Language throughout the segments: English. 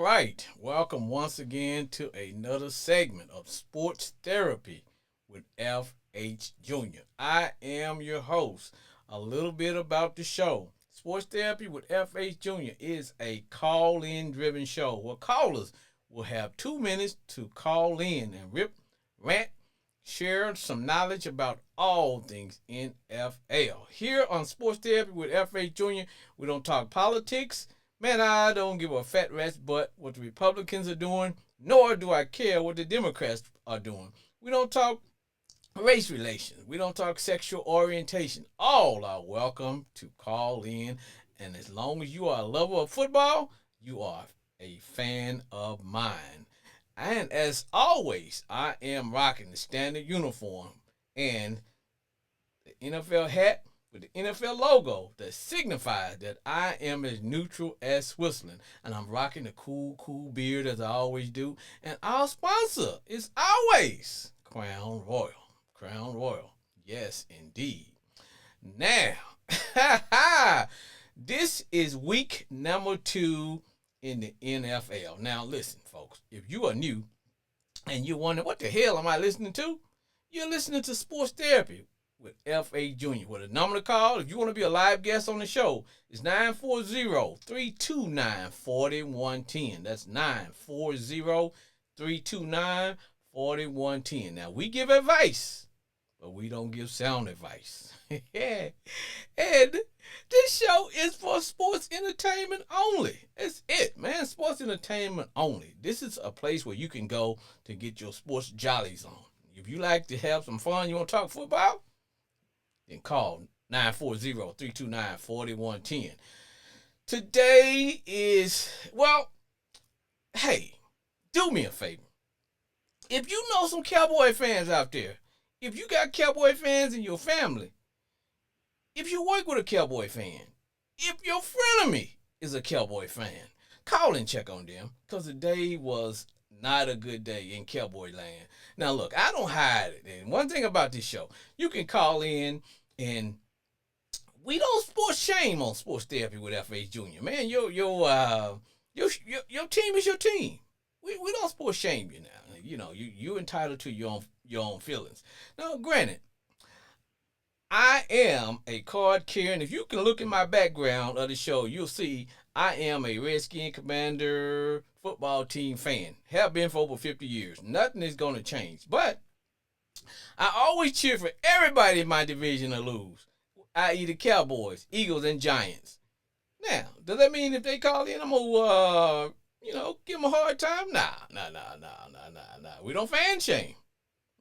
right. Welcome once again to another segment of Sports Therapy with FH Jr. I am your host. A little bit about the show. Sports Therapy with FH Jr. is a call in driven show where callers will have 2 minutes to call in and rant, share some knowledge about all things NFL. Here on Sports Therapy with FH Jr., we don't talk politics. Man, I don't give a fat rat's butt what the Republicans are doing, nor do I care what the Democrats are doing. We don't talk race relations. We don't talk sexual orientation. All are welcome to call in. And as long as you are a lover of football, you are a fan of mine. And as always, I am rocking the standard uniform and the NFL hat with the NFL logo that signifies that I am as neutral as Switzerland. And I'm rocking the cool beard as I always do. And our sponsor is always Crown Royal. Crown Royal. Yes, indeed. Now, this is week number 2 in the NFL. Now, listen, folks, if you are new and you're wondering, what the hell am I listening to? You're listening to Sports Therapy with F.A. Jr. With a number to call, if you want to be a live guest on the show, it's 940-329-4110. That's 940-329-4110. Now, we give advice, but we don't give sound advice. Yeah. And this show is for sports entertainment only. That's it, man. Sports entertainment only. This is a place where you can go to get your sports jollies on. If you like to have some fun, you want to talk football, then call 940-329-4110. Today is, well, hey, do me a favor. If you know some Cowboy fans out there, if you got Cowboy fans in your family, if you work with a Cowboy fan, if your frenemy is a Cowboy fan, call and check on them, because today was not a good day in Cowboy land. Now, look, I don't hide it. And one thing about this show, you can call in, and we don't sports shame on Sports Therapy with F.H. Jr. Man, your team is your team. We don't sports shame you now. You know, you're entitled to your own feelings. Now, granted, I am a card carrying. If you can look at my background of the show, you'll see I am a Redskin Commander football team fan. Have been for over 50 years. Nothing is going to change. But I always cheer for everybody in my division to lose, i.e. the Cowboys, Eagles, and Giants. Now, does that mean if they call in, I'm going to, give them a hard time? Nah. We don't fan shame.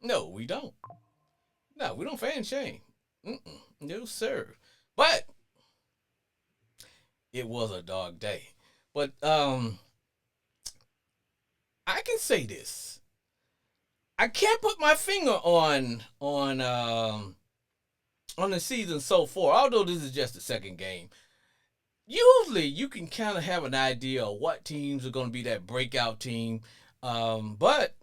No, we don't. No, we don't fan shame. No, sir. But it was a dog day. But I can say this. I can't put my finger on the season so far, although this is just the second game. Usually, you can kind of have an idea of what teams are going to be that breakout team. But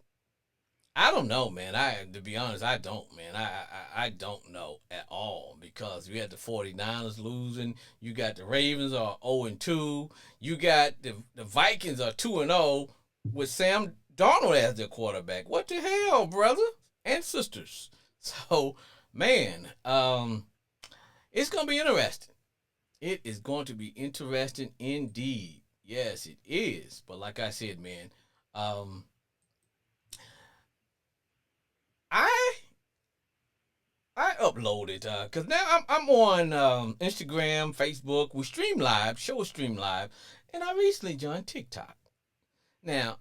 I don't know, man. To be honest, I don't, man. I don't know at all, because we had the 49ers losing. You got the Ravens are 0-2. You got the Vikings are 2-0 with Sam Darnold as their quarterback. What the hell, brother and sisters? So, man, it's gonna be interesting. It is going to be interesting indeed. Yes, it is. But like I said, man, I I uploaded because now I'm on Instagram, Facebook. We stream live, show stream live, and I recently joined TikTok. Now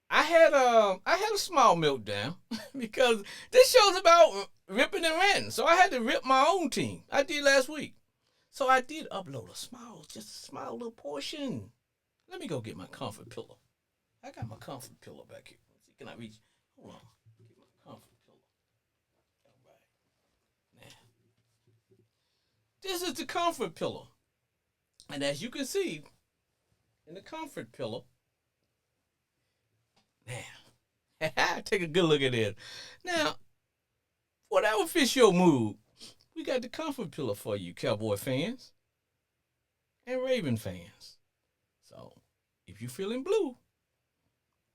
I had a small meltdown because this show's about ripping and ranting, so I had to rip my own team. I did last week, so I did upload just a small little portion. Let me go get my comfort pillow. I got my comfort pillow back here. Let's see, can I reach? Hold on. Get my comfort pillow. All right. Now, this is the comfort pillow. And as you can see, in the comfort pillow, now, take a good look at it. Now, whatever fits your mood, we got the comfort pillow for you, Cowboy fans and Raven fans. So, If you're feeling blue,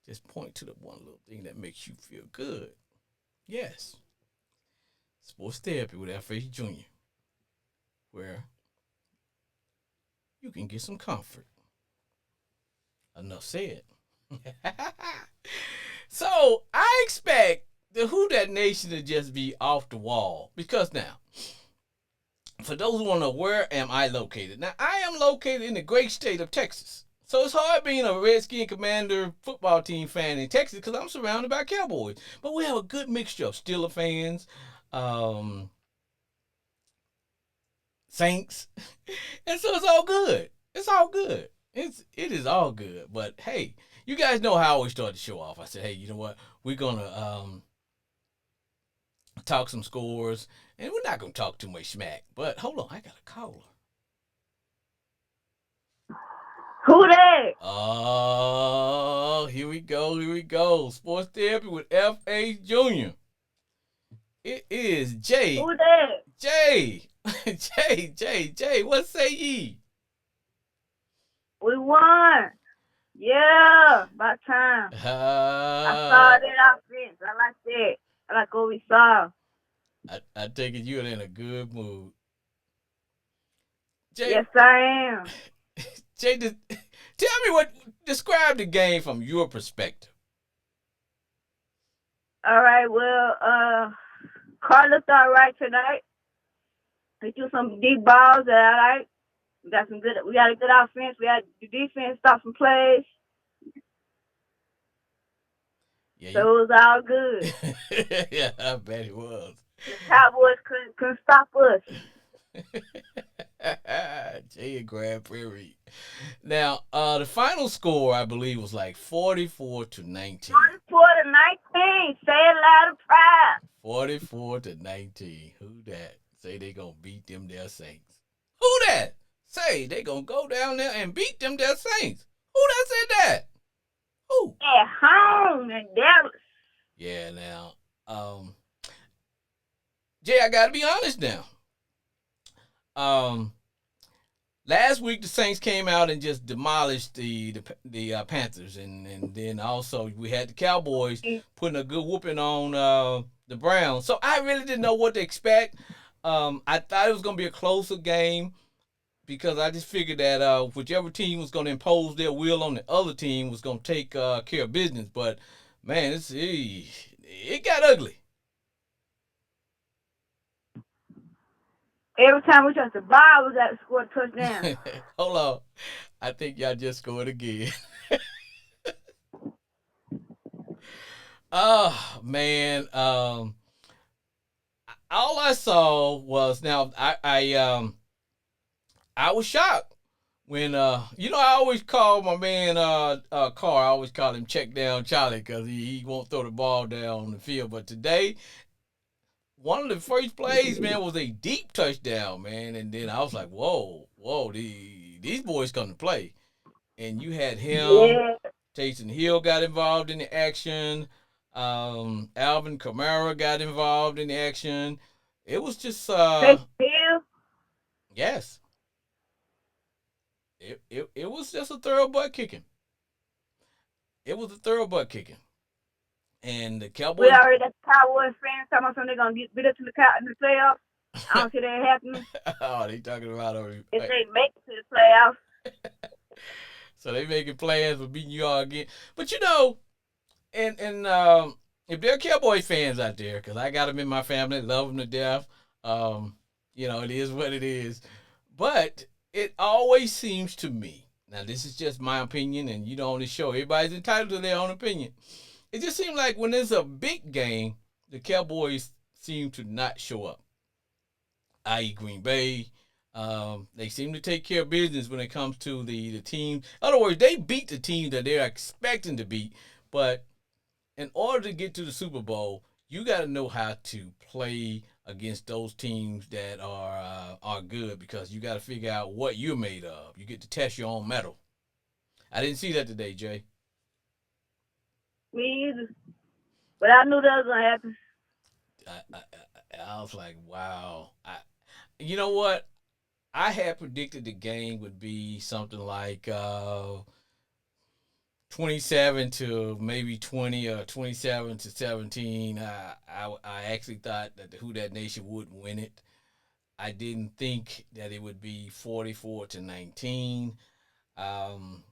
just point to the one little thing that makes you feel good. Yes, sports therapy with FH Jr., where you can get some comfort. Enough said. So I expect the Who That Nation to just be off the wall because now, for those who want to know where am I located? Now I am located in the great state of Texas. So it's hard being a Redskin Commander football team fan in Texas because I'm surrounded by Cowboys. But we have a good mixture of Steeler fans, um, Saints, and so it's all good. It's all good. It is all good. But hey, you guys know how I always start the show off. I said, hey, you know what? We're gonna talk some scores, and we're not gonna talk too much smack. But hold on, I got a caller. Who that? Oh, here we go. Here we go. Sports therapy with F.H. Jr. It is Jay. Who that? Jay. Jay. What say ye? We won. Yeah, about time. I saw Uh, that offense. I like that. I like what we saw. I take it you're in a good mood. Jay, Yes, I am. Jay, tell me describe the game from your perspective. All right. Well, Carr looked all right tonight. He threw some deep balls that I like. We got some good. We got a good offense. We had the defense stop some plays, Yeah, so it was all good. yeah, I bet it was. The Cowboys couldn't stop us. Jay and Grand Prairie. Now, the final score I believe was like 44-19. 44-19. Say it loud and proud. 44-19. Who that? Say they gonna beat them their Saints. Who that? Say they gonna go down there and beat them their Saints. Who that said that? Who? At home in Dallas. Yeah, now, Jay, I gotta be honest now. Um, Last week the Saints came out and just demolished the Panthers, and then also we had the Cowboys putting a good whooping on the Browns. So I really didn't know what to expect. I thought it was gonna be a closer game because I just figured that whichever team was gonna impose their will on the other team was gonna take care of business. But man, it got ugly. Every time we touch the ball, we got to score a touchdown. Hold on, I think y'all just scored again. Oh man, all I saw was now I was shocked when I always call my man Carr. I always call him check down Charlie because he won't throw the ball down on the field. But today, one of the first plays, man, was a deep touchdown, man. And then I was like, whoa, these boys come to play. And you had him, Yeah. Taysom Hill got involved in the action. Alvin Kamara got involved in the action. It was just Take Hill. yes. It was just a thorough butt kicking. It was a thorough butt kicking. And the We Cowboys already got the Cowboys fans talking about something they're going to beat us in the playoffs. I don't see that happening. oh, they talking about If they make it to the playoffs. so they making plans for beating you all again. But and if there are Cowboy fans out there, because I got them in my family, love them to death. It is what it is. But it always seems to me, now this is just my opinion, and you know on this show, everybody's entitled to their own opinion. It just seems like when there's a big game, the Cowboys seem to not show up. I.e., Green Bay. They seem to take care of business when it comes to the team. In other words, they beat the team that they're expecting to beat, but in order to get to the Super Bowl, you got to know how to play against those teams that are good because you got to figure out what you're made of. You get to test your own metal. I didn't see that today, Jay. Me either. But I knew that was going to happen. I was like, wow. You know what? I had predicted the game would be something like 27 to maybe 20 or 27 to 17. I actually thought that the Who Dat Nation would win it. I didn't think that it would be 44 to 19. Um,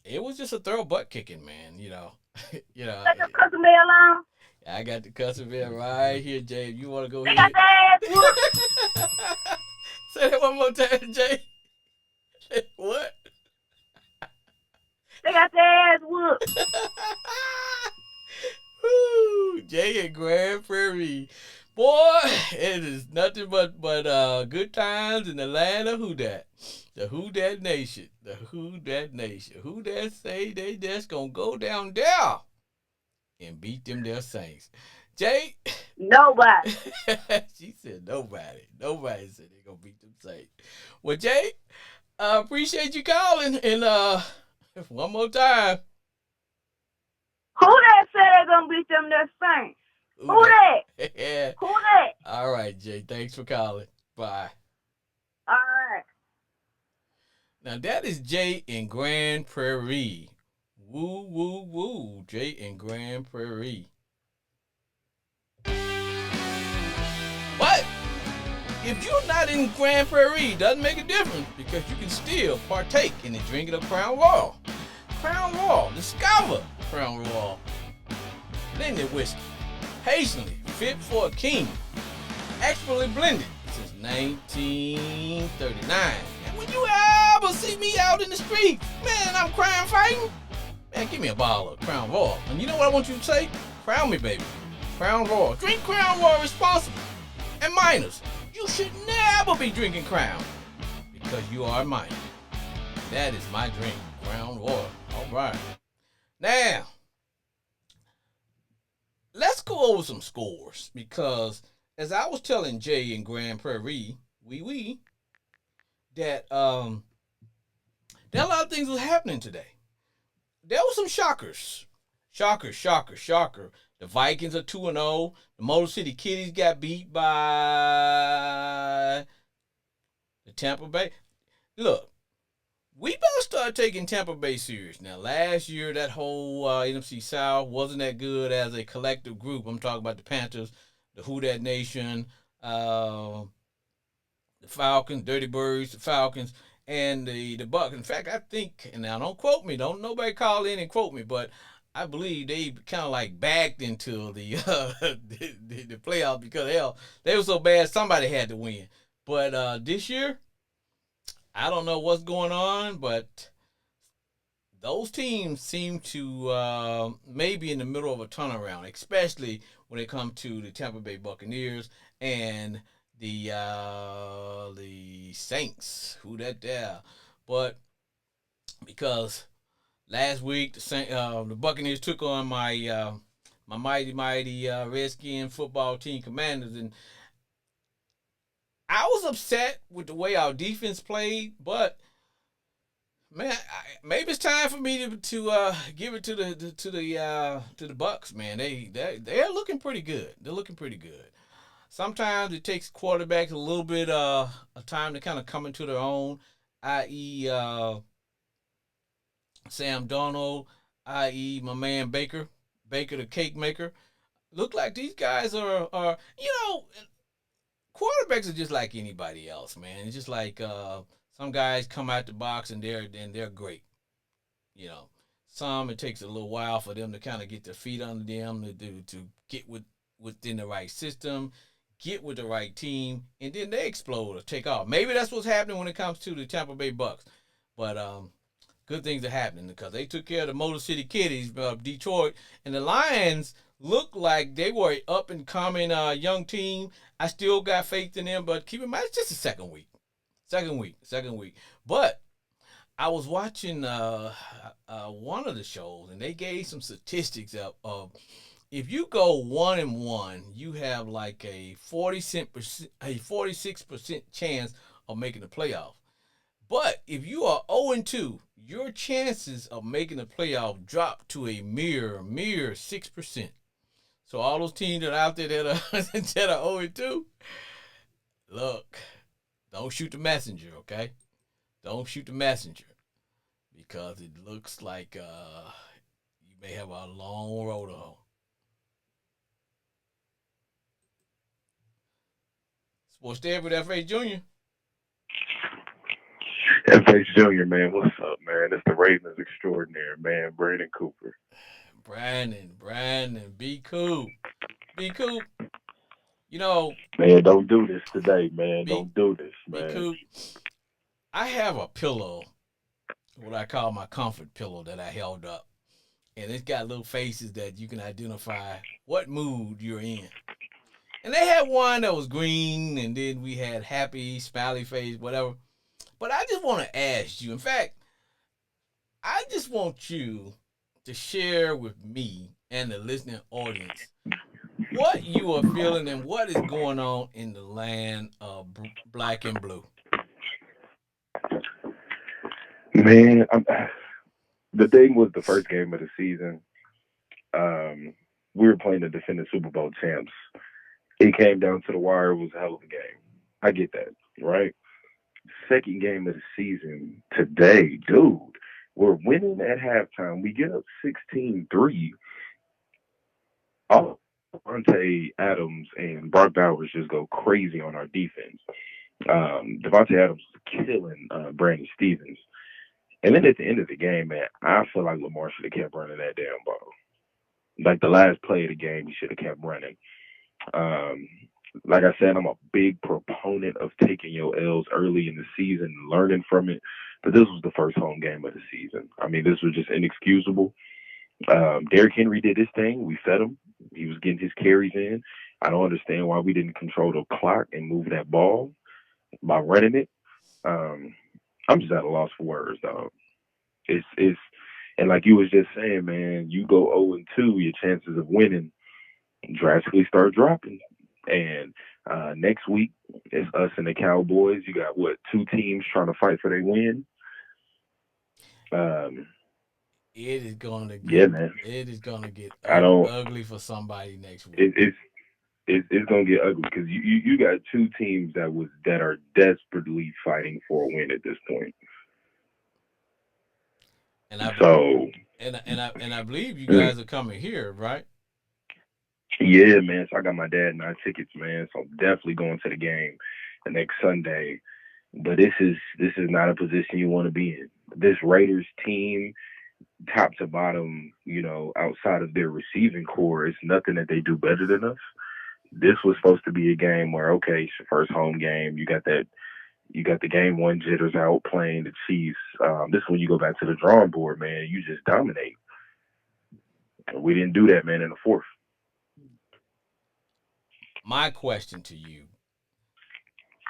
it was just a thorough butt kicking, man. You know, Let them cuss me along. I got the customer right here, Jay. If you want to go They got ahead. their ass whooped. Say that one more time, Jay. What? They got their ass whooped. Woo, Jay and Grand Prairie. Boy, it is nothing but good times in the land of Who Dat. The Who Dat Nation. The Who Dat Nation. Who Dat say they just gonna go down there and beat them their Saints. Jay, Nobody. she said nobody. Nobody said they gonna beat them Saints. Well, Jay, I appreciate you calling and one more time. Who that said they gonna beat them their Saints? Who that? Yeah. Who that? All right, Jay. Thanks for calling. Bye. All right. Now that is Jay in Grand Prairie. Woo, woo, woo. Jay in Grand Prairie. But if you're not in Grand Prairie, it doesn't make a difference because you can still partake in the drinking of Crown Royal. Crown Royal. Discover Crown Royal. Blended whiskey. Patiently fit for a king. Expertly blended since 1939. And when you ever see me out in the street, man, I'm crime fighting, man, give me a bottle of Crown Royal. And you know what I want you to say? Crown me, baby. Crown Royal. Drink Crown Royal responsibly. And minors, you should never be drinking Crown because you are a minor. That is my drink, Crown Royal. All right. Now, let's go over some scores because as I was telling Jay in Grand Prairie, that there are a lot of things was happening today. There were some shockers. Shocker. The Vikings are 2-0. The Motor City Kitties got beat by the Tampa Bay. Look, we better start taking Tampa Bay serious. Now, last year, that whole NFC South wasn't that good as a collective group. I'm talking about the Panthers, the Who Dat Nation, the Falcons, Dirty Birds, the Falcons, and the Bucks. In fact, I think, and now don't quote me, don't nobody call in and quote me, but I believe they kind of like backed into the the playoffs because hell, they were so bad somebody had to win. But this year, I don't know what's going on, but those teams seem to maybe in the middle of a turnaround, especially when it comes to the Tampa Bay Buccaneers and the Saints. Who that there? But because last week the Buccaneers took on my mighty Redskin football team Commanders, and I was upset with the way our defense played, but man, maybe it's time for me to give it to the Bucks. Man, they're looking pretty good. They're looking pretty good. Sometimes it takes quarterbacks a little bit of time to kind of come into their own, i.e. Sam Darnold, i.e. my man Baker the cake maker. Look like these guys are quarterbacks are just like anybody else, man. It's just like some guys come out the box and they're great. You know, some it takes a little while for them to kind of get their feet under them to get within the right system, get with the right team, and then they explode or take off. Maybe that's what's happening when it comes to the Tampa Bay Bucks. But good things are happening because they took care of the Motor City Kitties of Detroit, and the Lions looked like they were an up and coming young team. I still got faith in them, but keep in mind it's just the second week. But I was watching one of the shows, and they gave some statistics of if you go 1-1, you have like a 46% chance of making the playoff. But if you are 0-2, your chances of making the playoff drop to a mere 6%. So all those teams that are out there that are that are 0-2, look, don't shoot the messenger, okay? Don't shoot the messenger because it looks like may have a long road to hoe. Sports Day with F.A. Jr. FH Jr., man, what's up, man? It's the Ravens extraordinaire, man, Brandon Cooper. Brandon, be cool. Be cool. You know, Man, don't do this today, man. be Don't do this, be man. cool. I have a pillow, what I call my comfort pillow that I held up. And it's got little faces that you can identify what mood you're in. And they had one that was green, and then we had happy, smiley face, whatever. But I just want to ask you, in fact, I just want you to share with me and the listening audience what you are feeling and what is going on in the land of black and blue. Man, the thing was the first game of the season. Um, we were playing the defending Super Bowl champs. It came down to the wire. It was a hell of a game. I get that, right? Second game of the season today, dude. We're winning at halftime. We get up 16-3. All Devontae Adams and Brock Bowers just go crazy on our defense. Devontae Adams was killing Brandon Stevens. And then at the end of the game, man, I feel like Lamar should have kept running that damn ball. Like the last play of the game, he should have kept running. Um, like I said, I'm a big proponent of taking your L's early in the season and learning from it. But this was the first home game of the season. I mean, this was just inexcusable. Derrick Henry did his thing. We fed him. He was getting his carries in. I don't understand why we didn't control the clock and move that ball by running it. Um, I'm just at a loss for words, dog. It's and like you was just saying, man, you go 0-2, your chances of winning drastically start dropping. And next week it's us and the Cowboys. You got what, two teams trying to fight for their win. Um, It is gonna yeah, get man. I don't. ugly for somebody next week. It's gonna get ugly because you got two teams that are desperately fighting for a win at this point. And I So and I believe you mm, guys are coming here, right? yeah, man. So I got my dad and I tickets, man. So I'm definitely going to the game the next Sunday. But this is not a position you want to be in. This Raiders team, top to bottom, outside of their receiving core, it's nothing that they do better than us. This was supposed to be a game where, okay, it's your first home game. You got the game one jitters out playing the Chiefs. This is when you go back to the drawing board, man. You just dominate. And we didn't do that, man, in the fourth. My question to you: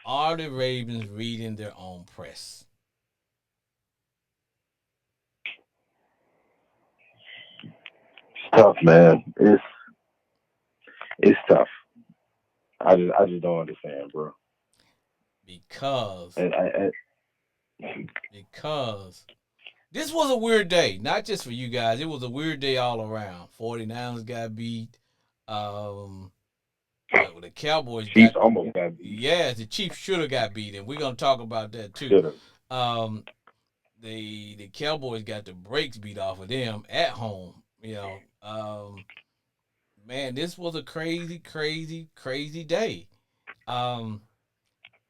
are the Ravens reading their own press? It's tough, man. It's tough. I just don't understand, bro. Because And because this was a weird day, not just for you guys. It was a weird day all around. 49ers got beat. Um, the Cowboys Chiefs got, almost got beat. yeah, the Chiefs should have got beat, and we're gonna talk about that too. Should have. Um, the Cowboys got the brakes beat off of them at home. Man, this was a crazy day. Um,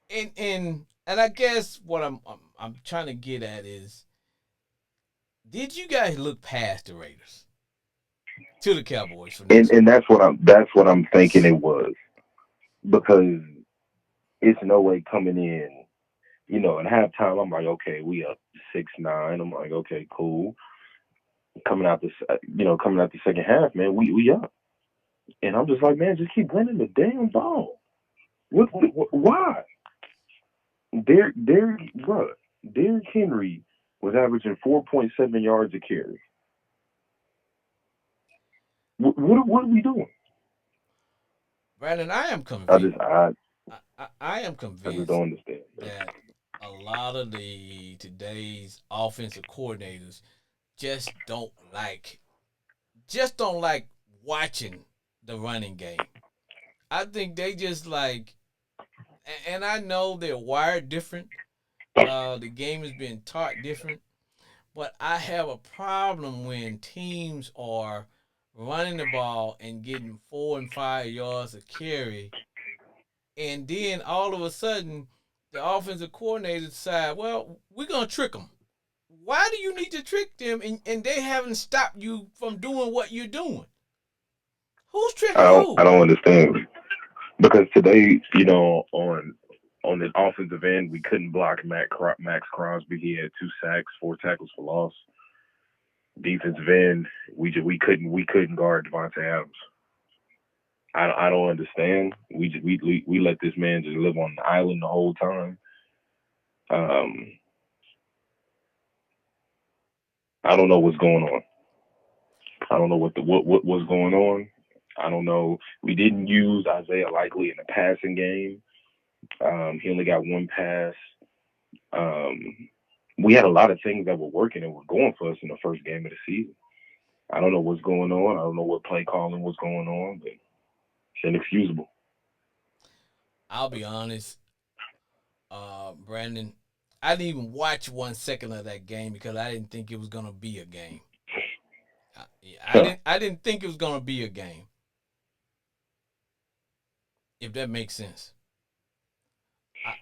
and I guess what I'm trying to get at is, did you guys look past the Raiders to the Cowboys for And next week? that's what I'm thinking it was because it's no way coming in. At halftime, I'm like, okay, we up 6-9. I'm like, okay, cool. Coming out the second half, man, we up. And I'm just like, man, just keep running the damn ball. Why? Bro, Derrick Henry was averaging 4.7 yards a carry. What are we doing? Brandon, I just I I am I just convinced don't understand. that a lot of the today's offensive coordinators just don't like watching the running game. I think they just like, and I know they're wired different. The game is being taught different, But I have a problem when teams are running the ball and getting 4 and 5 yards of carry, and then all of a sudden the offensive coordinator decide, well, we're gonna trick them. Why do you need to trick them and they haven't stopped you from doing what you're doing? Who's I tricking don't I who? don't understand because today, on the offensive end, we couldn't block Max Crosby. He had 2 sacks, 4 tackles for loss. Defensive end, we couldn't guard Devontae Adams. I don't understand. We let this man just live on the island the whole time. Um, I don't know what's going on. I don't know what was going on. I don't know. We didn't use Isaiah Likely in the passing game. He only got 1 pass. Um, we had a lot of things that were working and were going for us in the first game of the season. I don't know what's going on. I don't know what play calling was going on, but it's inexcusable. I'll be honest, Brandon. I didn't even watch 1 second of that game because I didn't think it was gonna be a game. I, I Huh. didn't. I didn't think it was gonna be a game. If that makes sense.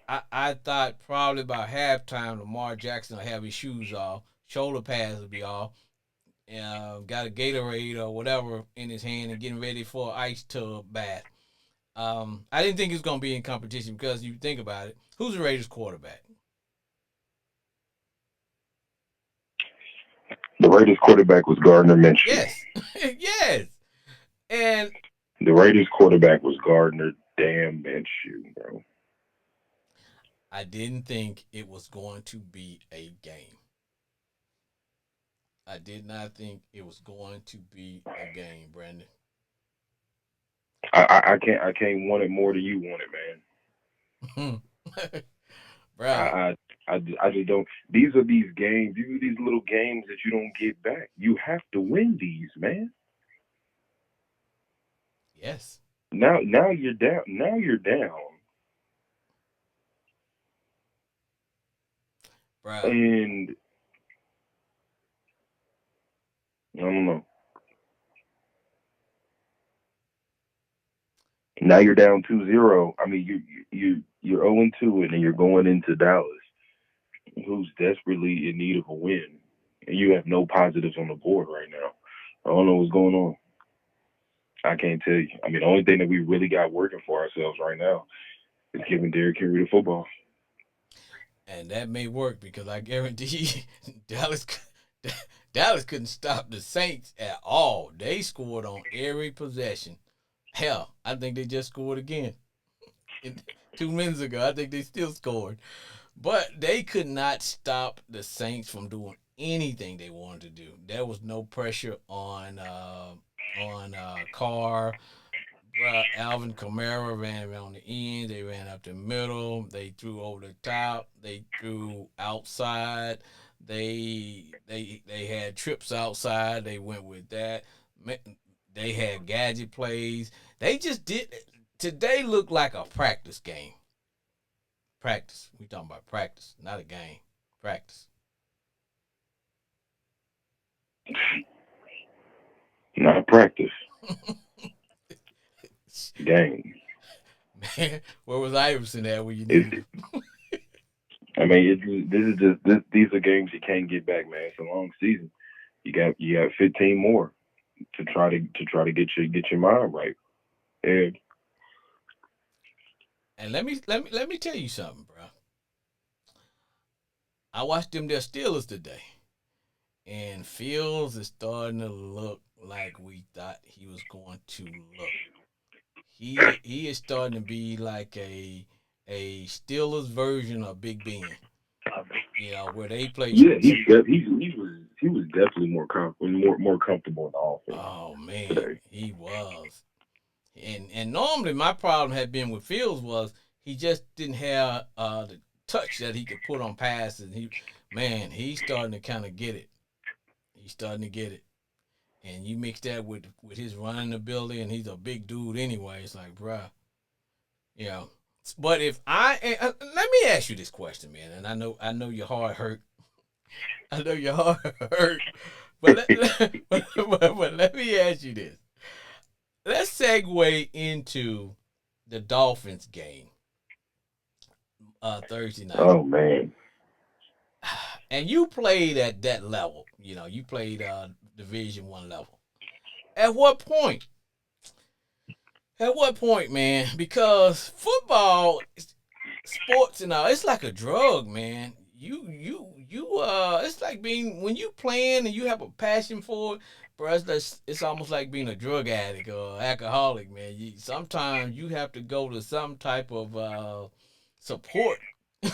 I thought probably about halftime Lamar Jackson will have his shoes off, shoulder pads will be off, got a Gatorade or whatever in his hand and getting ready for an ice tub bath. I didn't think it was going to be in competition because you think about it, who's the Raiders quarterback? The Raiders quarterback was Gardner Minshew. Yes, yes. And The Raiders quarterback was Gardner damn Minshew, bro. I didn't think it was going to be a game. I did not think it was going to be a game, Brandon. I can't want it more than you want it, man. Bruh, I, I just don't. These are these games. These are these little games that you don't get back. You have to win these, man. yes. Now you're down. Now you're down, Bruh, and I don't know. Now you're down 2-0. I mean, you're 0-2, and then you're going into Dallas, who's desperately in need of a win, and you have no positives on the board right now. I don't know what's going on. I can't tell you. I mean, the only thing that we really got working for ourselves right now is giving Derrick Henry the football. and that may work because I guarantee Dallas Dallas couldn't stop the Saints at all. They scored on every possession. Hell, I think they just scored again. 2 minutes ago, I think they still scored. But they could not stop the Saints from doing anything they wanted to do. There was no pressure on Carr. Bruh, Alvin Kamara ran around the end. They ran up the middle. They threw over the top. They threw outside. They had trips outside. They went with that. They had gadget plays. They just did. Today looked like a practice game. Practice. We talking about practice, not a game. Practice. Not practice. Game. Man, where was Iverson at when you needed It's, him? I mean, this is just these are games you can't get back, man. It's a long season. You got 15 more to try to get your mind right. And And let me tell you something, bro. I watched them their Steelers today, and Fields is starting to look like we thought he was going to look. He is starting to be like a Steelers version of Big Ben. Where they play. yeah, he was definitely more comfortable in the offense Oh man, today. he was. And normally my problem had been with Fields was he just didn't have the touch that he could put on passes. He's starting to kind of get it. He's starting to get it. And you mix that with his running ability, and he's a big dude anyway. It's like, bruh, you know. But if let me ask you this question, man. And I know your heart hurt. I know your heart hurt, but but let me ask you this. Let's segue into the Dolphins game Thursday night. Oh man, And you played at that level. You played Division 1 level. At what point? At what point, man? Because football, sports, and all, it's like a drug, man. It's like being when you playing and you have a passion for it. Bro, it's almost like being a drug addict or alcoholic, man. Sometimes you have to go to some type of support,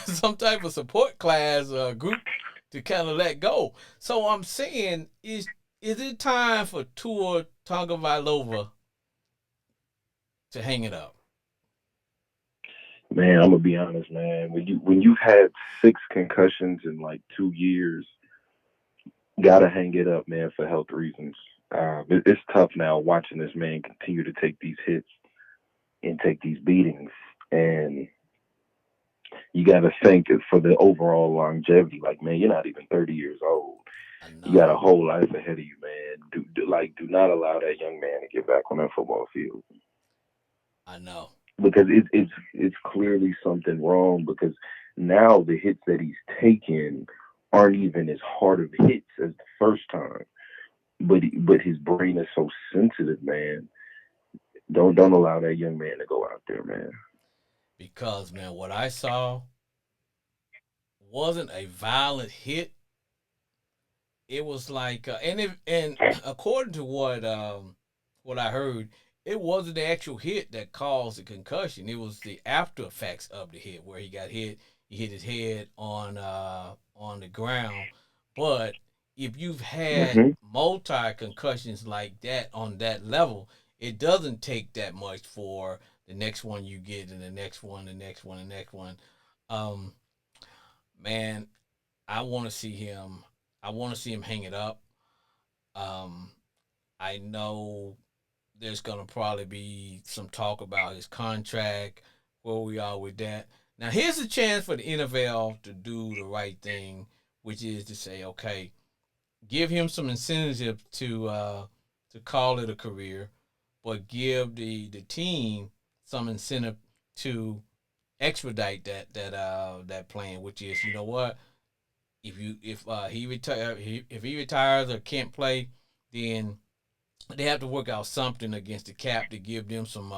some type of support class group to kind of let go. So I'm saying, is it time for Tua Tagovailoa to hang it up? man, I'm gonna be honest, man. When you've had 6 concussions in like 2 years, gotta hang it up, man, for health reasons. It's tough now watching this man continue to take these hits and take these beatings, and you got to think for the overall longevity. Like, man, you're not even 30 years old. I You got a know. whole life ahead of you, man. Do not allow that young man to get back on that football field I know. because it's clearly something wrong. Because now the hits that he's taking aren't even as hard of hits as the first time. But his brain is so sensitive, man. Don't allow that young man to go out there, man. Because, man, what I saw wasn't a violent hit. It was like, and according to what I heard, it wasn't the actual hit that caused the concussion. It was the after effects of the hit, where he got hit. He hit his head on the ground. But if you've had Hmm. multi concussions like that on that level, it doesn't take that much for the next one you get, and the next one, the next one, the next one. Um, man, I want to see him. I want to see him hang it up. Um, I know there's gonna probably be some talk about his contract, where we are with that. Now, here's a chance for the NFL to do the right thing, which is to say, okay, give him some incentive to call it a career, but give the team some incentive to expedite that plan, which is, you know what, if he retires or can't play, then they have to work out something against the cap to give them some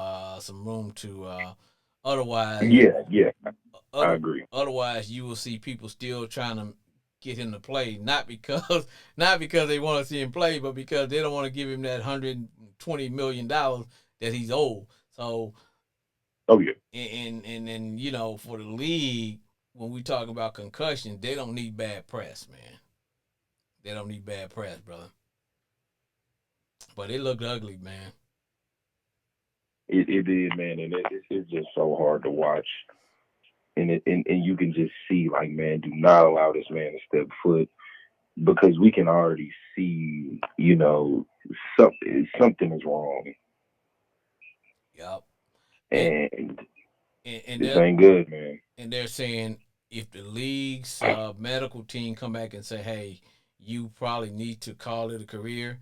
room to otherwise Yeah, yeah, I other agree. otherwise you will see people still trying to get him to play, not because not because they want to see him play, but because they don't want to give him that $120 million that he's owed. So Oh yeah. and for the league, when we talk about concussion, they don't need bad press, man. They don't need bad press, brother. But it looked ugly, man. It did, man, and it's just so hard to watch. And you can just see, like, man, do not allow this man to step foot because we can already see, something is wrong, Yup. And and and this they're ain't good, man. and they're saying, if the league's medical team come back and say, hey, you probably need to call it a career,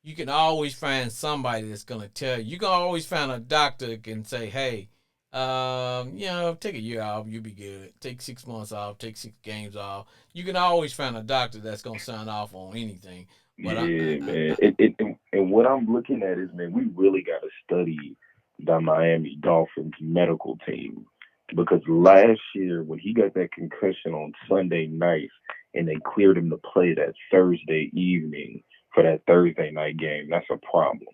you can always find somebody that's gonna tell you. You can always find a doctor that can say, hey, take a year off, you'll be good. Take 6 months off, take 6 games off. You can always find a doctor that's gonna sign off on anything. But Yeah, man. And what I'm looking at is, man, we really got to study the Miami Dolphins medical team because last year when he got that concussion on Sunday night and they cleared him to play that Thursday evening for that Thursday night game, that's a problem.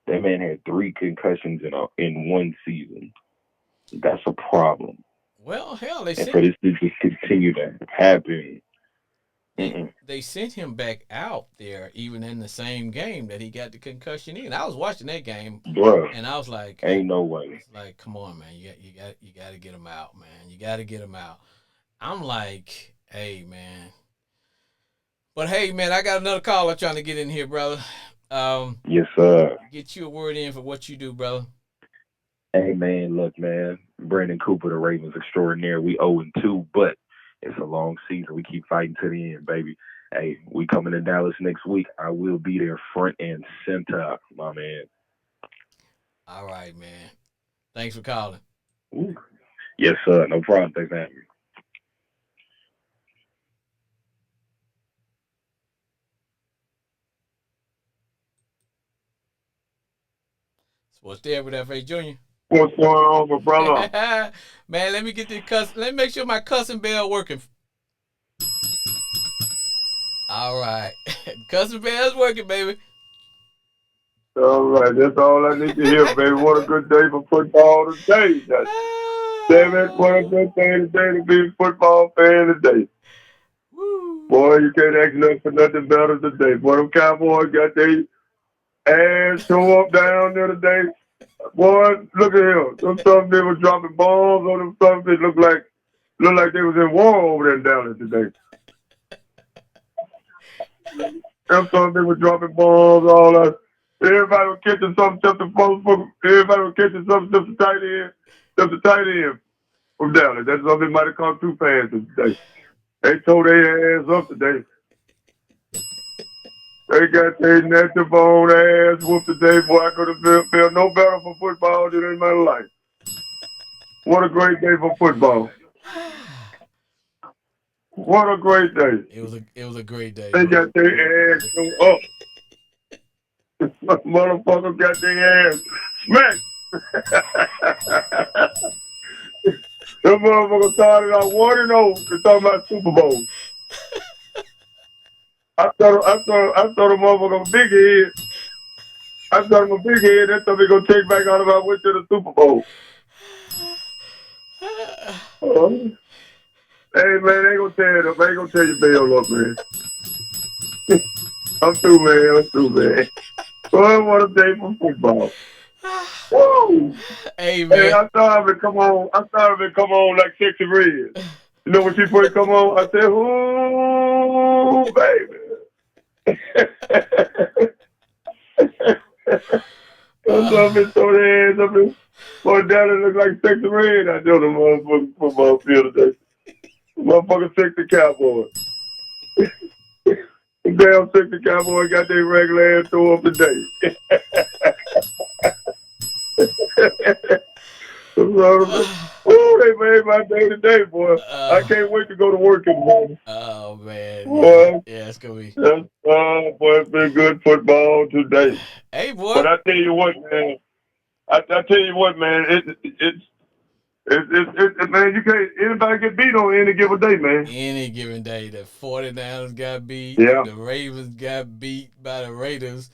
That man had 3 concussions in one season. That's a problem. well, hell, they And sent for this to just continue to happen, they mm-mm. they sent him back out there even in the same game that he got the concussion in. I was watching that game, Bruh, and I was like, ain't no way. come on, man, you got to get him out, man. You got to get him out. I'm like, hey, man. But hey, man, I got another caller trying to get in here, brother. Um, Yes, sir. get you a word in for what you do, brother. Hey man, look man, Brandon Cooper, the Ravens extraordinaire. We 0-2, but it's a long long season. We keep fighting to the end, baby. Hey, we coming to Dallas next week. I will be there front and center, my man. All right, man. Thanks for calling. Ooh. Yes, sir. No problem. Thanks for having me. Sports there with FH Junior. What's going on, my brother? Man, let me get the cuss. Let me make sure my cussing bell working. All right, cussing bell's working, baby. All right, that's all I need to hear, baby. What a good day for football today. Damn it, what a good day today to be a football fan today. Woo. Boy, you can't ask nothing for nothing better today. Boy, them Cowboys got their ass tore up down there today. Boy, look at him. Them some they was dropping bombs on them. Some it looked like they was in war over there in Dallas today. Them some they was dropping bombs all that. Everybody was catching something just the everybody was catching something just the tight end from Dallas. That's something they might have caught two passes today. They tore their ass up today. They got their natural bone ass whooped today. Boy, I could have felt no better for football than in my life. What a great day for football. What a great day. It was a great day. They got their ass so up. Motherfuckers got their ass smacked. Them motherfuckers started out 1-0 to talk about Super Bowl. I thought the motherfucker big head. I thought him a big head. That's something gonna take back out of our went to the Super Bowl. Hey man, they gonna tear it up. They ain't gonna tear your bail up, man. I'm through, man. Boy, what a day for football. Woo! Hey man. Hey, I thought it would come on like Sexy Red. You know when she first come on, I said, ooh, baby. I'm throw their hands up and boy, down and look like Sexy Red. I know the motherfucking football field today. Motherfucker Sexy Cowboy. Damn Sexy Cowboy got their regular ass throw up today. Oh, they made my day today, boy. I can't wait to go to work in the morning. Oh man, boy, yeah, it's gonna be. Boy, it's been good football today. Hey, boy. But I tell you what, man. It's man. You can't anybody get beat on any given day, man. Any given day, the 49ers got beat. Yeah. The Ravens got beat by the Raiders.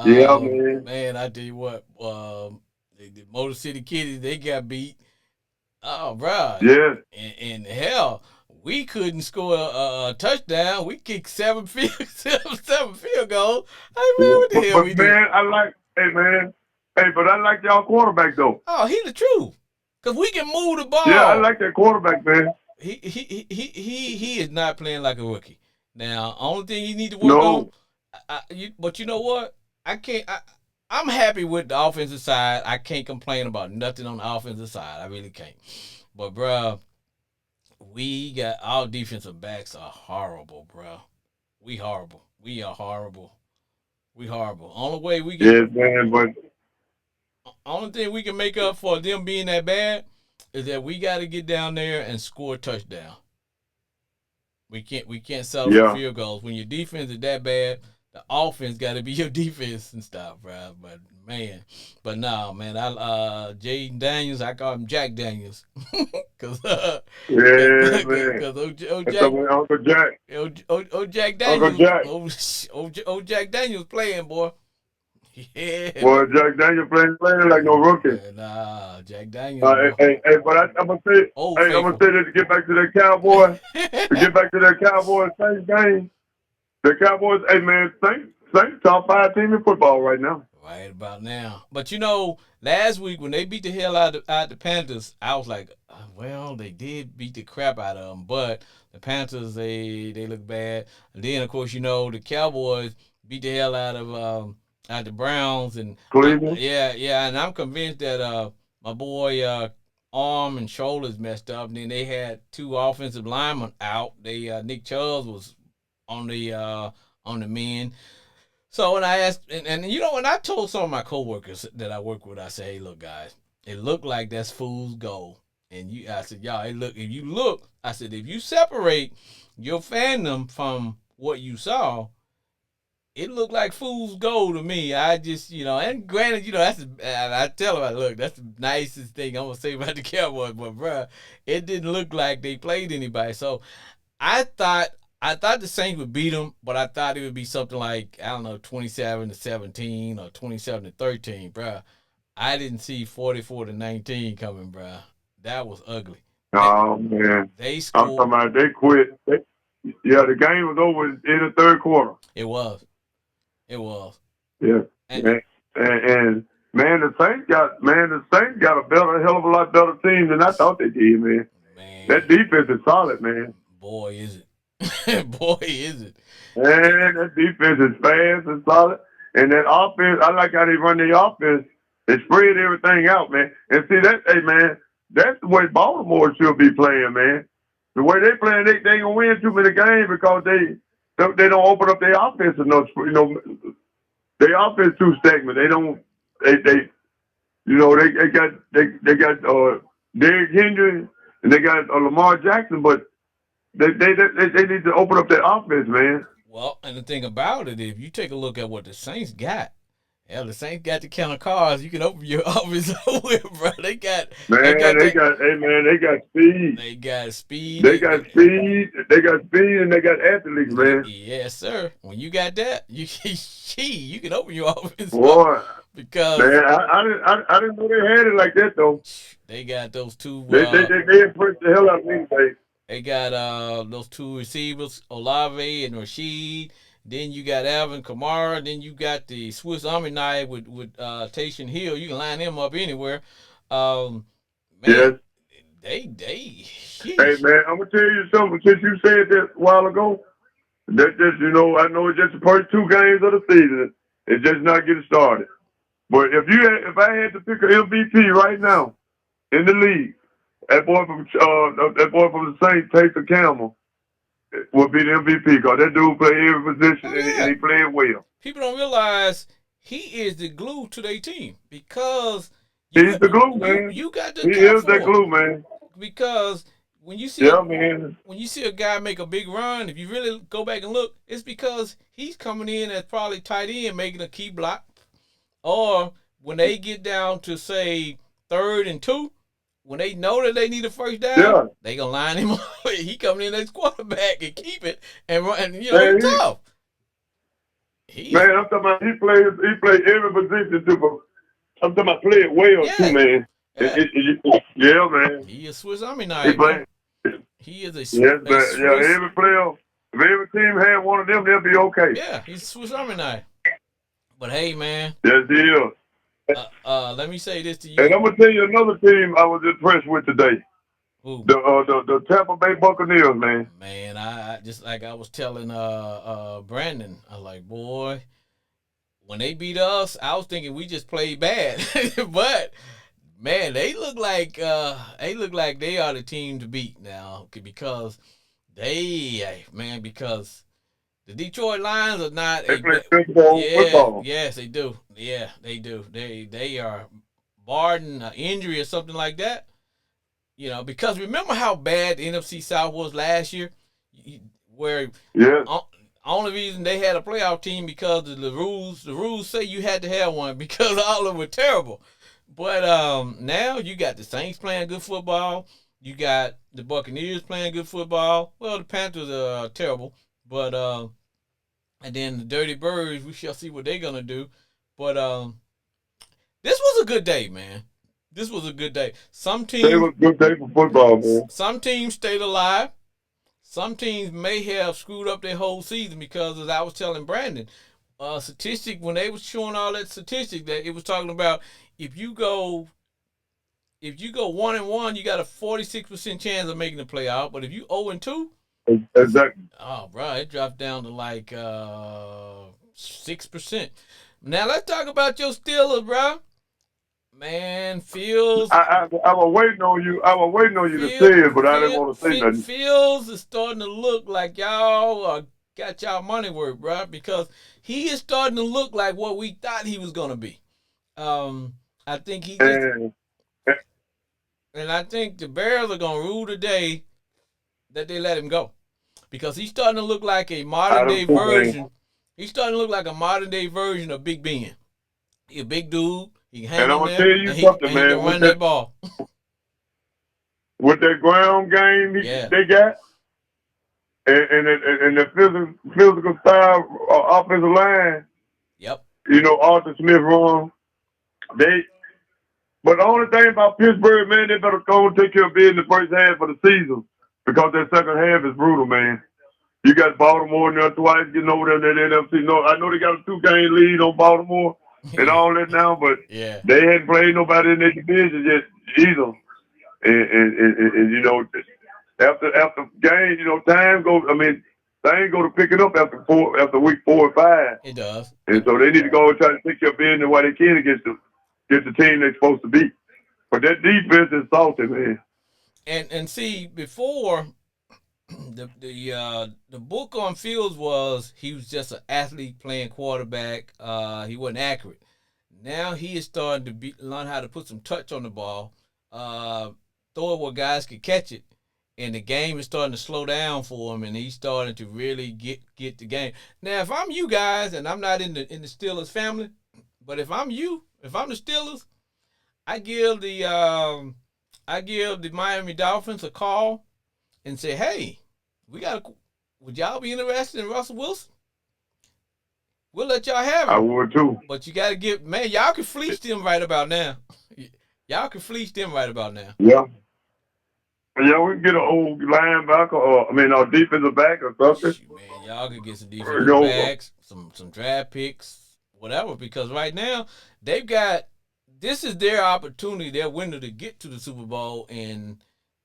Yeah, man. Man, I tell you what, the Motor City Kitties, they got beat. Oh, bro. Yeah. And hell, we couldn't score a touchdown. We kicked seven field goals. I mean, what the hell we did? Man, but I like y'all quarterback though. Oh, he the truth. Cause we can move the ball. Yeah, I like that quarterback, man. He is not playing like a rookie. Now, only thing you need to work on. But you know what? I'm happy with the offensive side. I can't complain about nothing on the offensive side. I really can't. But bro, we got our defensive backs are horrible, bro. We horrible. We are horrible. We horrible. Only way we can. Yes, man, but. Only thing we can make up for them being that bad is that we got to get down there and score a touchdown. We can't settle for field goals. When your defense is that bad, the offense got to be your defense and stuff, bro. But man, man, Jaden Daniels, I call him Jack Daniels, cause man, Uncle Jack, Jack Daniels, Jack Daniels playing, boy. Yeah. Boy, Jack Daniels playing like no rookie. Nah, Jack Daniels. But I'm gonna say, this to get back to that Cowboy. Same game. The Cowboys, hey man, Saints top 5 team in football right now. Right about now. But you know, last week when they beat the hell out the Panthers, I was like, well, they did beat the crap out of them, but the Panthers they look bad. And then of course you know the Cowboys beat the hell out of the Browns and Cleveland. Yeah, and I'm convinced that my boy arm and shoulders messed up. And then they had 2 offensive linemen out. They Nick Chubb was on the men. So when I asked, and you know, when I told some of my coworkers that I work with, I said, "Hey, look, guys, it looked like that's fool's gold." And I said, "Y'all, hey, look, if you look, I said, if you separate your fandom from what you saw, it looked like fool's gold to me." I just, and granted, I tell them, look, that's the nicest thing I'm gonna say about the Cowboys, but bruh, it didn't look like they played anybody. So I thought the Saints would beat them, but I thought it would be something like, I don't know, 27-17 or 27-13, bruh. I didn't see 44-19 coming, bruh. That was ugly. Oh man, They I'm scored. talking about they quit. Yeah, the game was over in the third quarter. It was. Yeah, And and man, the Saints got a hell of a lot better team than I thought they did, man. That defense is solid, man. Boy, is it. Boy, is it. Man, that defense is fast and solid. And that offense, I like how they run the offense. They spread everything out, man. And see, hey, man, that's the way Baltimore should be playing, man. The way they playing, they ain't going to win too many games because they don't open up their offense enough. Their offense too stagnant. They got Derrick Henry and they got Lamar Jackson, but they need to open up their offense, man. Well, and the thing about it, if you take a look at what the Saints got, hell, the Saints got the kind of cars you can open your offense with, bro. They got speed. They got speed. They got speed, and they got athletes, man. Yes, sir. When you got that, you can open your offense. Boy, because man, I didn't know they had it like that though. They got those 2. They impressed the hell out of me, baby. They got those 2 receivers, Olave and Rashid. Then you got Alvin Kamara. Then you got the Swiss Army knife with Taysom Hill. You can line them up anywhere. Man, yes. Hey man, I'm gonna tell you something. Since you said that a while ago, that just I know it's just the first 2 games of the season. It's just not getting started. But if I had to pick an MVP right now in the league, that boy from the Saints, Taysom Campbell, would be the MVP because that dude played every position and he played well. People don't realize he is the glue to their team because he's the glue, man. You got to. He is that glue, man. Because when you see when you see a guy make a big run, if you really go back and look, it's because he's coming in as probably tight end making a key block, or when they get down to say 3rd and 2. When they know that they need a first down, they gonna line him up. He coming in as quarterback and keep it and run. He's tough. Man, I'm talking about he played every position too. I'm talking about play it well too, man. Yeah, man. He is Swiss Army knife. He is a Swiss. Every player. If every team had one of them, they'll be okay. Yeah, he's Swiss Army knife. But hey, man. Yes, he is. Let me say this to you. And I'm gonna tell you another team I was impressed with today. Ooh. The Tampa Bay Buccaneers, man. Man, I just like I was telling Brandon, I was like, boy, when they beat us, I was thinking we just played bad. But man, they look like they are the team to beat now because because the Detroit Lions are not. They play football. Yes, they do. Yeah, they do. They are barring an injury or something like that. Because remember how bad the NFC South was last year, where only reason they had a playoff team because of the rules. The rules say you had to have one because all of them were terrible. But now you got the Saints playing good football. You got the Buccaneers playing good football. Well, the Panthers are terrible, but and then the Dirty Birds, we shall see what they're gonna do. But this was a good day, man. This was a good day. It was a good day for football, man. Some teams stayed alive. Some teams may have screwed up their whole season because, as I was telling Brandon, statistic when they was showing all that statistic that it was talking about, if you go 1-1, you got a 46% chance of making the playoff. But if you 0-2, exactly. Oh, bro, it dropped down to like 6%. Now let's talk about your Steelers, bro. Man, Fields. I was waiting on you. I was waiting on you to say it, but I didn't want to say nothing. Fields is starting to look like y'all got y'all money worth, bro, because he is starting to look like what we thought he was gonna be. I think he just, And and I think the Bears are gonna rule the day that they let him go, because he's starting to look like a modern I day don't think version. He's starting to look like a modern day version of Big Ben. He a big dude. He can hang and I'm in gonna tell there, you and something, he can man. run that ball. With that ground game Yeah. they got, and the physical style offensive line, Yep. you know, Arthur Smith run. They, but the only thing about Pittsburgh, man, they better go and take care of business the first half of the season, because that second half is brutal, man. You got Baltimore now twice getting over there in that NFC. No, I know they got a 2-game lead on Baltimore and all that now, but Yeah. they hadn't played nobody in their division yet either. And you know, after game, you know, time goes. I mean, things go to picking up after week 4 and 5, It does. and so they need to go and try to take care of business while they can against the team they're supposed to beat. But that defense is salty, man. And see, before the book on Fields was he was just an athlete playing quarterback. He wasn't accurate. Now he is starting to learn how to put some touch on the ball, throw it where guys can catch it, and the game is starting to slow down for him, and he's starting to really get the game. Now, if I'm you guys, and I'm not in the Steelers family, but if I'm the Steelers, I give the Miami Dolphins a call and say, hey, would y'all be interested in Russell Wilson? We'll let y'all have him. I would too. But you got to y'all can fleece them right about now. Y'all can fleece them right about now. Yeah. Yeah, we can get an old linebacker, or our defensive back or something. Shoot, man, y'all can get some defensive backs, some draft picks, whatever. Because right now this is their opportunity, their window to get to the Super Bowl, and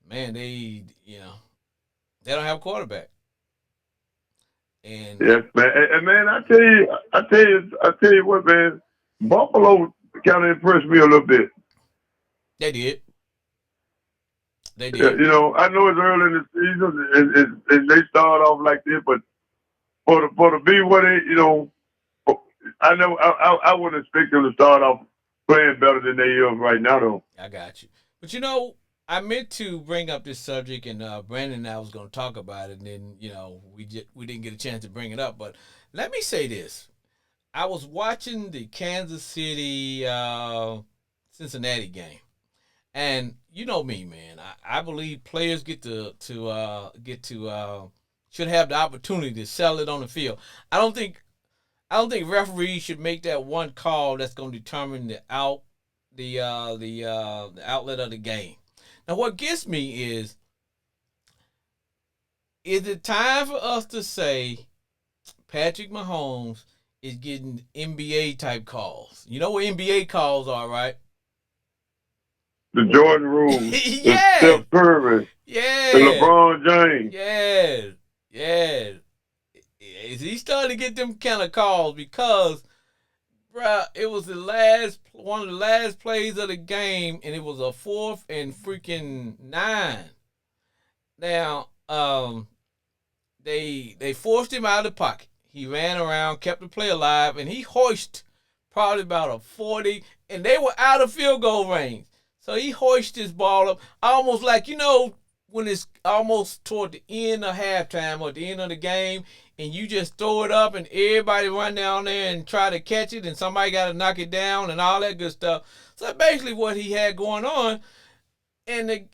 man, they don't have a quarterback. And yes, man. And man, I tell you what, man. Buffalo kind of impressed me a little bit. They did. Yeah, you know, I know it's early in the season, and they start off like this, but for the be what they, you know, I wouldn't expect them to start off playing better than they are right now, though. I got you. But you know, I meant to bring up this subject, and Brandon and I was going to talk about it, and then we didn't get a chance to bring it up. But let me say this: I was watching the Kansas City Cincinnati game, and you know me, man. I believe players should have the opportunity to sell it on the field. I don't think referees should make that one call that's going to determine the outlet of the game. Now, what gets me is it time for us to say Patrick Mahomes is getting NBA type calls? You know what NBA calls are, right? The Jordan rules, yes. the Steph Curry, yes. the LeBron James. Yes. Yes. Is he starting to get them kind of calls? Because, bruh, it was one of the last plays of the game, and it was a 4th and freaking 9. Now, they forced him out of the pocket. He ran around, kept the play alive, and he hoisted probably about a 40, and they were out of field goal range. So he hoisted his ball up, almost like, when it's almost toward the end of halftime or the end of the game, and you just throw it up and everybody run down there and try to catch it, and somebody got to knock it down and all that good stuff. So basically what he had going on, and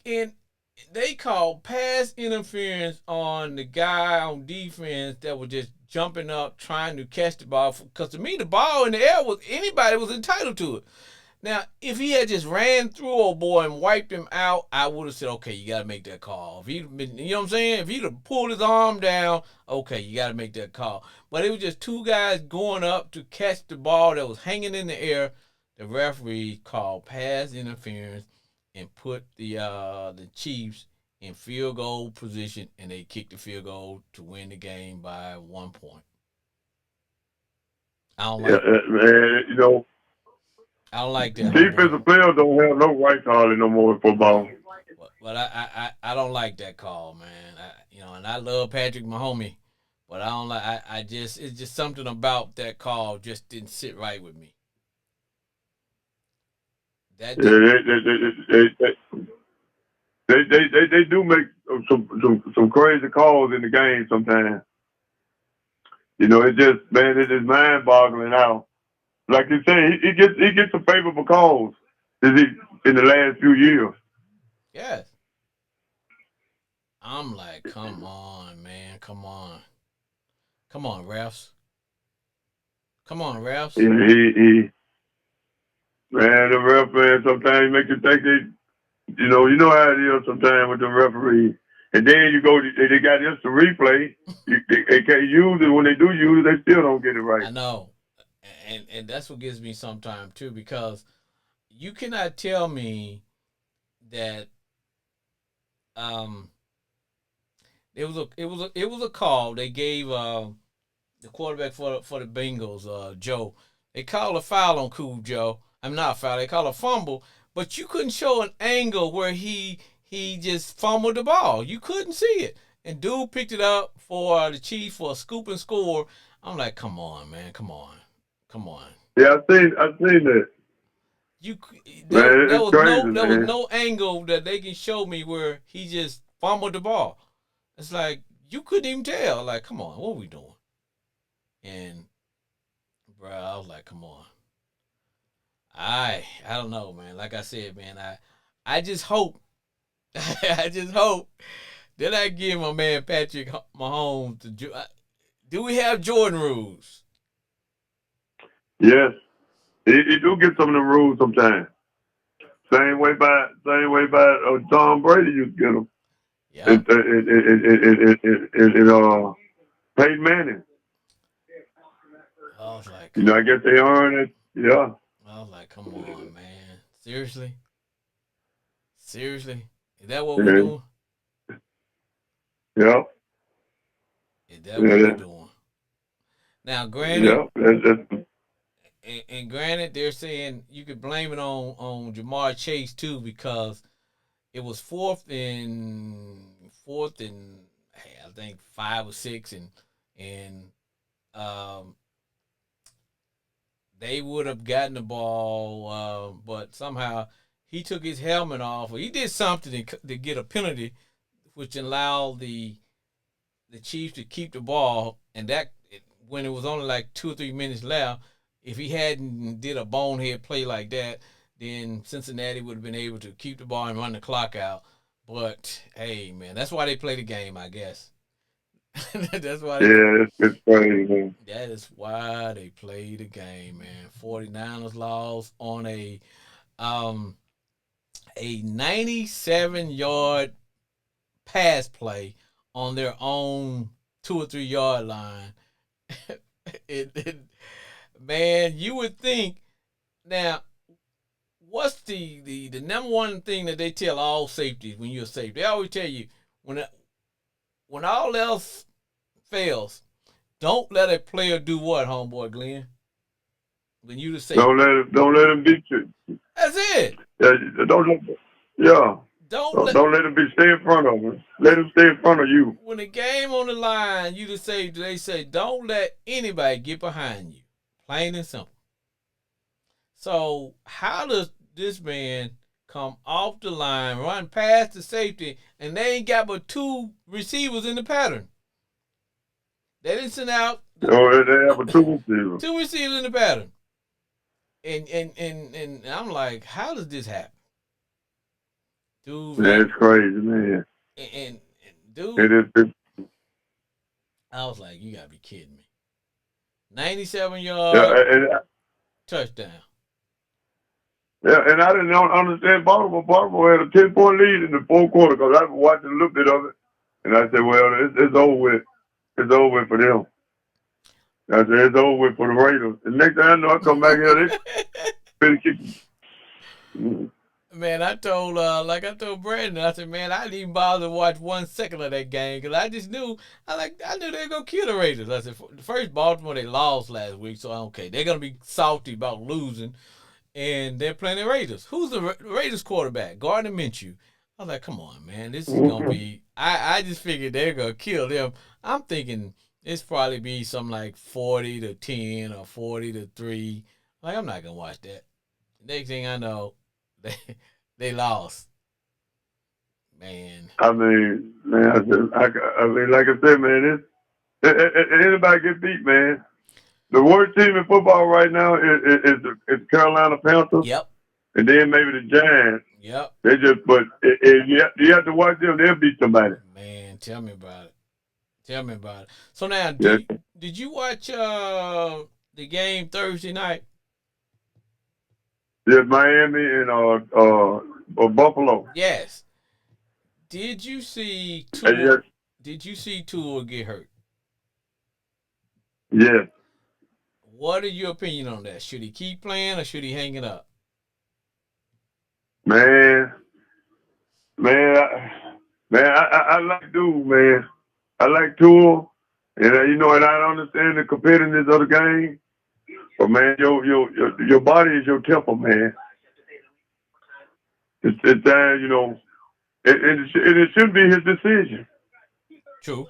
they called pass interference on the guy on defense that was just jumping up trying to catch the ball. Because to me, the ball in the air anybody was entitled to it. Now, if he had just ran through old boy and wiped him out, I would have said, okay, you got to make that call. If he'd been, you know what I'm saying? If he'd have pulled his arm down, okay, you got to make that call. But it was just two guys going up to catch the ball that was hanging in the air. The referee called pass interference and put the Chiefs in field goal position, and they kicked the field goal to win the game by 1 point. I don't like man, I don't like that, homeboy. Defensive players don't have no rights hardly no more in football. But I don't like that call, man. And I love Patrick Mahomes, but I don't like. I just it's just something about that call just didn't sit right with me. That Yeah, did, they do make some crazy calls in the game sometimes. You know, it is mind boggling now. Like you say, he gets some favorable calls in the last few years. yes. I'm like, come on, man, come on, refs, come on, refs. Yeah, man, the ref man sometimes make you think you know how it is sometimes with the referees. And then they got just the replay. They can't use it. When they do use it, they still don't get it right. I know, and that's what gives me sometimes too, because you cannot tell me that um it was a call they gave the quarterback for the Bengals, Joe. They called a foul on Cool Joe. I'm not a foul. They called a fumble, but you couldn't show an angle where he just fumbled the ball. You couldn't see it, and dude picked it up for the Chiefs for a scoop and score. I'm like, come on, man, come on, come on. Yeah, I seen that. You Man, there it's was crazy, man. no angle that they can show me where he just fumbled the ball. It's like you couldn't even tell. Like, come on, what are we doing? And bro, I was like, come on. I don't know, man. Like I said, man, I just hope I just hope that I give my man Patrick Mahomes do we have Jordan rules? Yes, he do get some of the rules sometimes. Same way by Tom Brady used to get them. Yeah. And Peyton Manning. I was like, You know, I guess they earn it. Yeah, I was like, come on, man. Seriously? Seriously? Is that what we're yeah, doing? yeah, Is that what we're yeah, doing? Now, granted, yeah. and granted, they're saying you could blame it on Jamar Chase too, because it was fourth and hey, I think 5 or 6, and um, they would have gotten the ball, but somehow he took his helmet off, or he did something to get a penalty, which allowed the Chiefs to keep the ball, and that when it was only like 2 or 3 minutes left, if he hadn't did a bonehead play like that, then Cincinnati would have been able to keep the ball and run the clock out. But hey, man, that's why they play the game, I guess. That's why they. Yeah, it's crazy, man. That is why they play the game, man. 49ers lost on um a 97-yard pass play on their own 2 or 3 yard line. it, man, you would think now. What's the number one thing that they tell all safeties when you're safe? They always tell you when when all else fails, don't let a player do what, homeboy Glenn? When you the safety. Don't let him beat you. That's it. Yeah, yeah. Don't let Don't let him stay in front of him. Let him stay in front of you. when the game on the line, you the safety. They say don't let anybody get behind you. Plain and simple. So how does this man come off the line, run past the safety, and they ain't got but 2 receivers in the pattern? They didn't send out They have a two receiver. 2 receivers in the pattern. And I'm like, how does this happen? Dude, Yeah, it's crazy, man. and dude, It I was like, you gotta be kidding me. 97 yeah, yard and, touchdown. yeah, and I didn't understand Baltimore. Baltimore had a 10-point lead in the fourth quarter because I was watching a little bit of it, and I said, well, it's over with. It's over with for them. I said, it's over with for the Raiders. The next thing I know, I come back here, they finish kicking. Man, I told Brandon, I said, man, I didn't even bother to watch 1 second of that game because I just knew, I knew they were gonna kill the Raiders. I said, first Baltimore they lost last week, so okay, they're gonna be salty about losing, and they're playing the Raiders. Who's the Raiders quarterback? Gardner Minshew. I was like, come on, man, this is gonna Mhm. be. I just figured they're gonna kill them. I'm thinking it's probably be something like 40-10 or 40-3. Like I'm not gonna watch that. Next thing I know, they they lost. Man, I mean, man, I mean, like I said, man, anybody get beat, man. The worst team in football right now is the Carolina Panthers, yep, and then maybe the Giants. yep. They just, but you have to watch them. They'll beat somebody. Man, tell me about it. Tell me about it. So now, Yes, did you watch the game Thursday night? yes, Miami and Buffalo. Yes. Did you see And Tua? yes, Did you see Tua get hurt? yes, What is your opinion on that? Should he keep playing or should he hang it up? man, man, I like dude, man. I like Tua, and and I understand the competitiveness of the game. But man, your body is your temple, man. It's it shouldn't be his decision. True.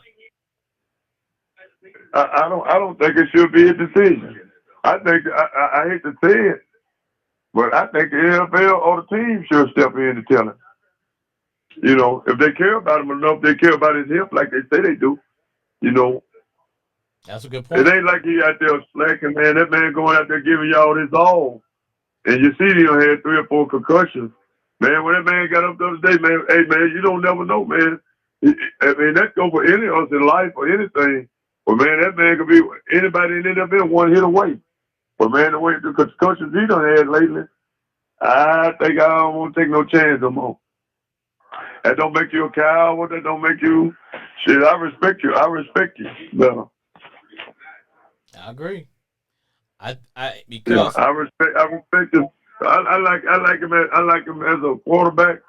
I don't think it should be his decision. I think I hate to say it, but I think the NFL or the team should step in and tell him. If they care about him enough, they care about his hip like they say they do. You know, That's a good it point. ain't like he out there slacking, man. That man going out there giving y'all his all. And you see he had 3 or 4 concussions. Man, when that man got up the other day, man, hey, man, you don't never know, man. I mean, that go for any of us in life or anything. But, man, that man could be anybody in there been one hit away. But, man, the way the concussions he done had lately, I think I don't want to take no chance no more. That don't make you a coward. That don't make you, shit, I respect you. I respect you better. I agree. I Yeah, because I respect him. I like him as a quarterback,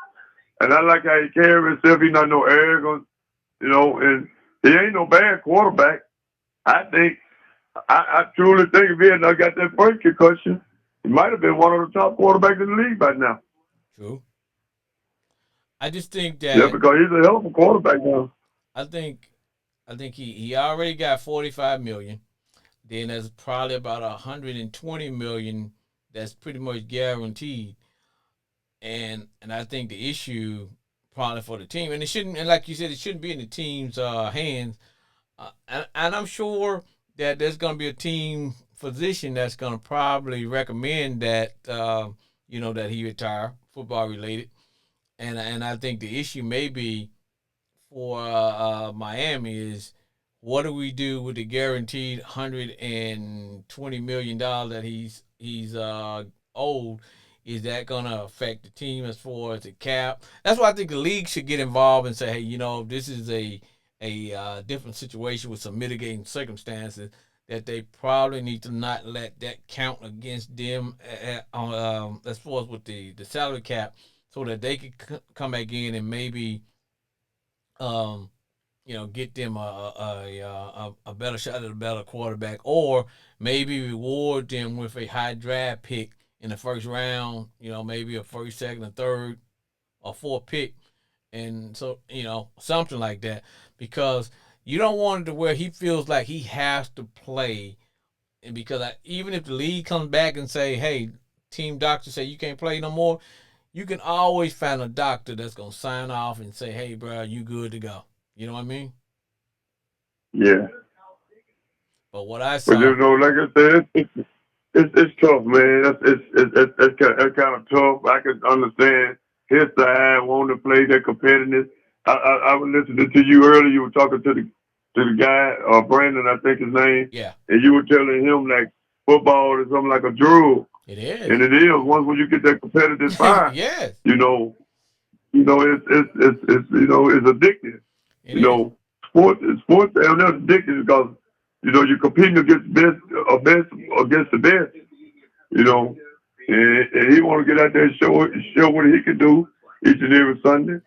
and I like how he carries himself. He's not no arrogant, and he ain't no bad quarterback. I think I truly think if he had not got that first concussion, he might have been one of the top quarterbacks in the league by now. true. I just think Yeah, that because he's a hell of a quarterback now. I think he already got 45 million. Then there's probably about 120 million that's pretty much guaranteed. And I think the issue probably for the team, and it shouldn't, and like you said, it shouldn't be in the team's hands. And I'm sure that there's going to be a team physician that's going to probably recommend that that he retire, football related. And I think the issue may be for Miami is what do we do with the guaranteed $120 million that he's owed? Is that gonna affect the team as far as the cap? That's why I think the league should get involved and say, hey, this is a different situation with some mitigating circumstances that they probably need to not let that count against them as far as with the salary cap, so that they could come back in and maybe um, get them a better shot at a better quarterback, or maybe reward them with a high draft pick in the first round. Maybe a first, second, and third, or fourth pick, and so something like that, because you don't want it to where he feels like he has to play, and because even if the league comes back and say, hey, team doctor say you can't play no more, you can always find a doctor that's gonna sign off and say, hey, bro, you good to go. You know what I mean? Yeah, But what I but saw, like I said, it's tough, man. That's kind of tough. I can understand his side wanting to play that competitiveness. I was listening to you earlier. You were talking to the guy, Brandon, I think his name, yeah, and you were telling him like football is something like a drug, it and is. it is. Once when you get that competitive fire, Yes, you know, it's addictive. it You is. know, sports are not addictive because you're competing against best against the best. You know, and he want to get out there and show what he can do each and every Sunday.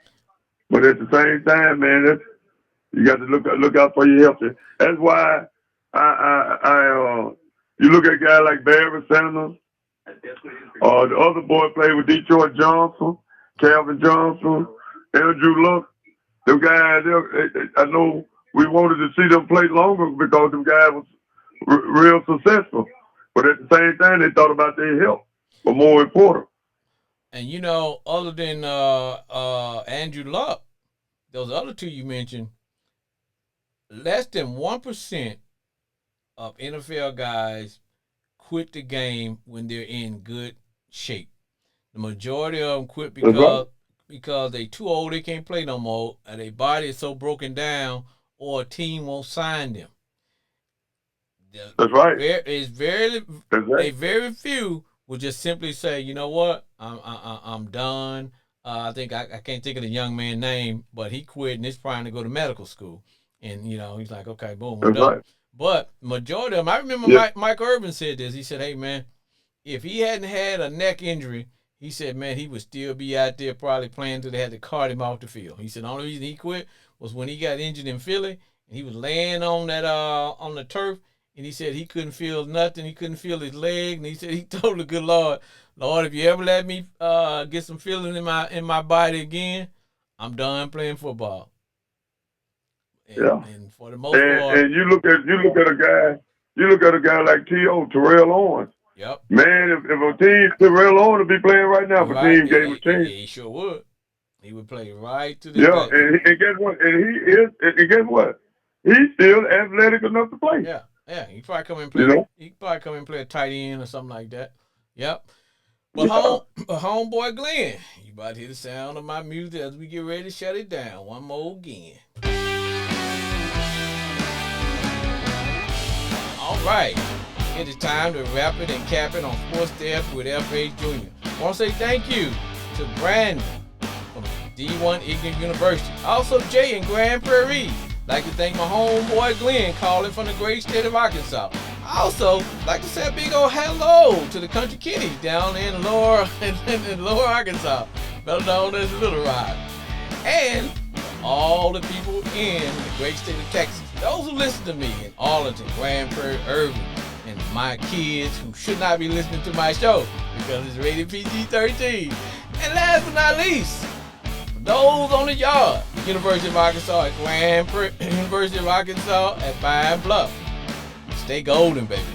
But at the same time, man, you got to look out for your health. That's why you look at a guy like Barry Sanders. The other boy played with Detroit Johnson, Calvin Johnson, Andrew Luck. Them guys, I know we wanted to see them play longer because them guys was real successful. But at the same time, they thought about their health, but more important. And other than Andrew Luck, those other two you mentioned, less than 1% of NFL guys quit the game when they're in good shape. The majority of them quit because they too old, they can't play no more, and their body is so broken down, or a team won't sign them. That's right. It's very few will just simply say, you know what, I'm done. I think I can't think of the young man's name, but he quit and he's trying to go to medical school. And, he's like, okay, boom, we're done. Right. But majority of them, I remember Mike Irvin said this. He said, hey, man, if he hadn't had a neck injury, he said, man, he would still be out there probably playing until they had to cart him off the field. He said the only reason he quit was when he got injured in Philly, and he was laying on that on the turf, and he said he couldn't feel nothing. He couldn't feel his leg, and he said he told the good Lord, if you ever let me get some feeling in my body again, I'm done playing football. And for the most part, and you look at a guy like T.O. Terrell Owens. Yep. Man, if a team Terrell Owens would be playing right now, if a team gave him a chance, he sure would. He would play right to the and guess what? And guess what? He's still athletic enough to play. Yeah. He probably come and play. He probably come and play a tight end or something like that. Yep. But homeboy Glenn, you about to hear the sound of my music as we get ready to shut it down one more again. All right, it is time to wrap it and cap it on Sports Therapy with F.H. Jr. I want to say thank you to Brandon from D1 Ignorant University. Also Jay in Grand Prairie. Like to thank my homeboy Glenn calling from the great state of Arkansas. I also like to say a big old hello to the Country Kitties down in Lower Arkansas, better known as Little Rock. And all the people in the great state of Texas. Those who listen to me in Arlington, Grand Prairie, Irving, and my kids who should not be listening to my show because it's rated PG-13. And last but not least, those on the yard, University of Arkansas at Grand Prairie, University of Arkansas at Pine Bluff. Stay golden, baby.